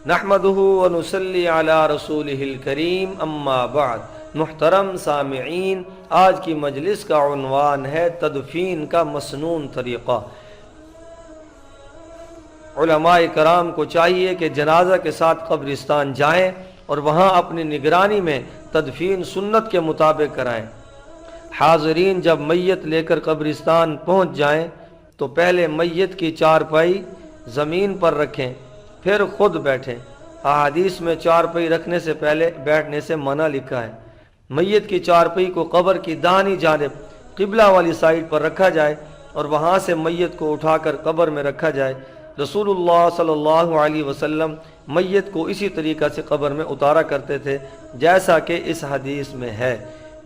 نحمدہ ونصلی علی رسولہ الکریم اما بعد۔ محترم سامعین، آج کی مجلس کا عنوان ہے تدفین کا مسنون طریقہ۔ علماء کرام کو چاہیے کہ جنازہ کے ساتھ قبرستان جائیں اور وہاں اپنی نگرانی میں تدفین سنت کے مطابق کرائیں۔ حاضرین جب میت لے کر قبرستان پہنچ جائیں تو پہلے میت کی چارپائی زمین پر رکھیں، پھر خود بیٹھیں۔ احادیث میں چارپائی رکھنے سے پہلے بیٹھنے سے منع لکھا ہے۔ میت کی چارپائی کو قبر کی داہنی جانب قبلہ والی سائیڈ پر رکھا جائے اور وہاں سے میت کو اٹھا کر قبر میں رکھا جائے۔ رسول اللہ صلی اللہ علیہ وسلم میت کو اسی طریقہ سے قبر میں اتارا کرتے تھے جیسا کہ اس حدیث میں ہے،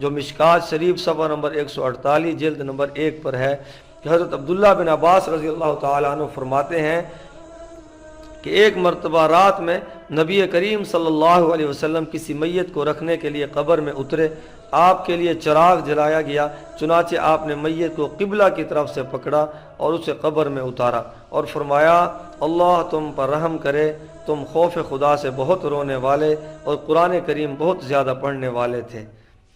جو مشکات شریف صفحہ نمبر 148 جلد نمبر 1 پر ہے، کہ حضرت عبداللہ بن عباس رضی اللہ تعالیٰ عنہ فرماتے ہیں کہ ایک مرتبہ رات میں نبی کریم صلی اللہ علیہ وسلم کسی میت کو رکھنے کے لیے قبر میں اترے۔ آپ کے لیے چراغ جلایا گیا، چنانچہ آپ نے میت کو قبلہ کی طرف سے پکڑا اور اسے قبر میں اتارا اور فرمایا، اللہ تم پر رحم کرے، تم خوف خدا سے بہت رونے والے اور قرآن کریم بہت زیادہ پڑھنے والے تھے۔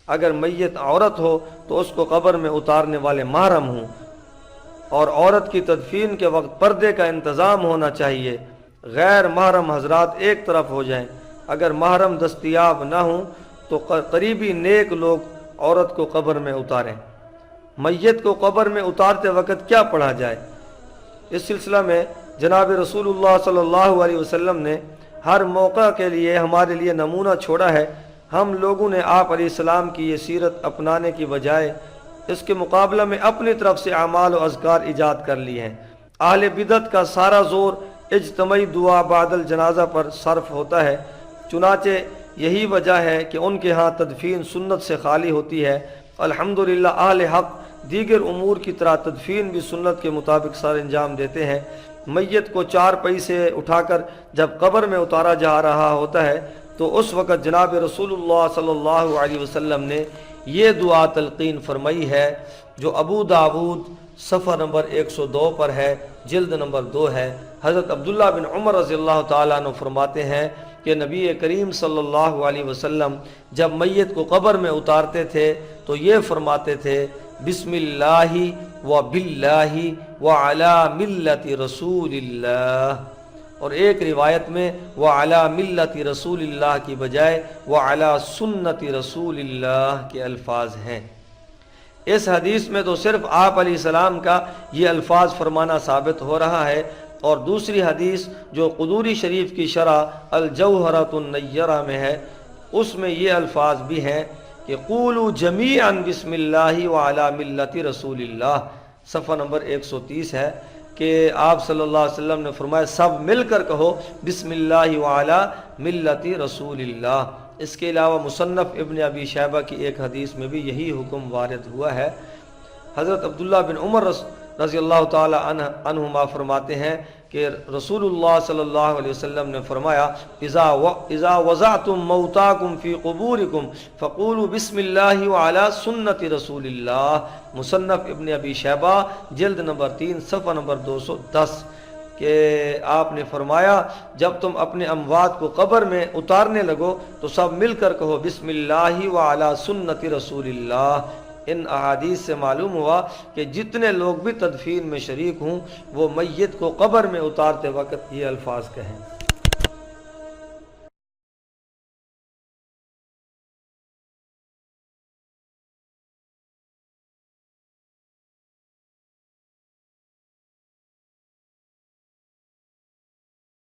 اگر میت عورت ہو تو اس کو قبر میں اتارنے والے محرم ہوں، اور عورت کی تدفین کے وقت پردے کا انتظام ہونا چاہیے۔ غیر محرم حضرات ایک طرف ہو جائیں۔ اگر محرم دستیاب نہ ہوں تو قریبی نیک لوگ عورت کو قبر میں اتاریں۔ میت کو قبر میں اتارتے وقت کیا پڑھا جائے؟ اس سلسلہ میں جناب رسول اللہ صلی اللہ علیہ وسلم نے ہر موقع کے لیے ہمارے لیے نمونہ چھوڑا ہے۔ ہم لوگوں نے آپ علیہ السلام کی یہ سیرت اپنانے کی بجائے اس کے مقابلہ میں اپنی طرف سے اعمال و اذکار ایجاد کر لی ہیں۔ اہل بدعت کا سارا زور اجتماعی دعا بعد الجنازہ پر صرف ہوتا ہے، چنانچہ یہی وجہ ہے کہ ان کے ہاں تدفین سنت سے خالی ہوتی ہے۔ الحمدللہ اہل حق دیگر امور کی طرح تدفین بھی سنت کے مطابق سر انجام دیتے ہیں۔ میت کو چارپائی سے اٹھا کر جب قبر میں اتارا جا رہا ہوتا ہے تو اس وقت جناب رسول اللہ صلی اللہ علیہ وسلم نے یہ دعا تلقین فرمائی ہے، جو ابو داود صفحہ نمبر 102 پر ہے، جلد نمبر 2 ہے۔ حضرت عبداللہ بن عمر رضی اللہ تعالیٰ عنہ فرماتے ہیں کہ نبی کریم صلی اللہ علیہ وسلم جب میت کو قبر میں اتارتے تھے تو یہ فرماتے تھے، بسم اللہ و باللہ و علی ملت رسول اللہ، اور ایک روایت میں وعلی ملت رسول اللہ کی بجائے وعلی سنت رسول اللہ کے الفاظ ہیں۔ اس حدیث میں تو صرف آپ علیہ السلام کا یہ الفاظ فرمانا ثابت ہو رہا ہے، اور دوسری حدیث جو قدوری شریف کی شرح الجوہرۃ النیرہ میں ہے، اس میں یہ الفاظ بھی ہیں کہ قولوا جمیعا بسم اللہ وعلی ملت رسول اللہ، صفحہ نمبر 130 ہے کہ آپ صلی اللہ علیہ وسلم نے فرمایا سب مل کر کہو بسم اللہ وعلی ملت رسول اللہ۔ اس کے علاوہ مصنف ابن ابی شیبہ کی ایک حدیث میں بھی یہی حکم وارد ہوا ہے۔ حضرت عبداللہ بن عمر رضی اللہ تعالی عنہما فرماتے ہیں کہ رسول اللہ صلی اللہ علیہ وسلم نے فرمایا، اذا وضعتم موتاکم فی قبورکم فقولوا بسم اللہ وعلی سنت رسول اللہ، مصنف ابن ابی شیبہ جلد نمبر 3 صفحہ نمبر 210، کہ آپ نے فرمایا جب تم اپنے اموات کو قبر میں اتارنے لگو تو سب مل کر کہو بسم اللہ وعلی سنت رسول اللہ۔ ان احادیث سے معلوم ہوا کہ جتنے لوگ بھی تدفین میں شریک ہوں وہ میت کو قبر میں اتارتے وقت یہ الفاظ کہیں۔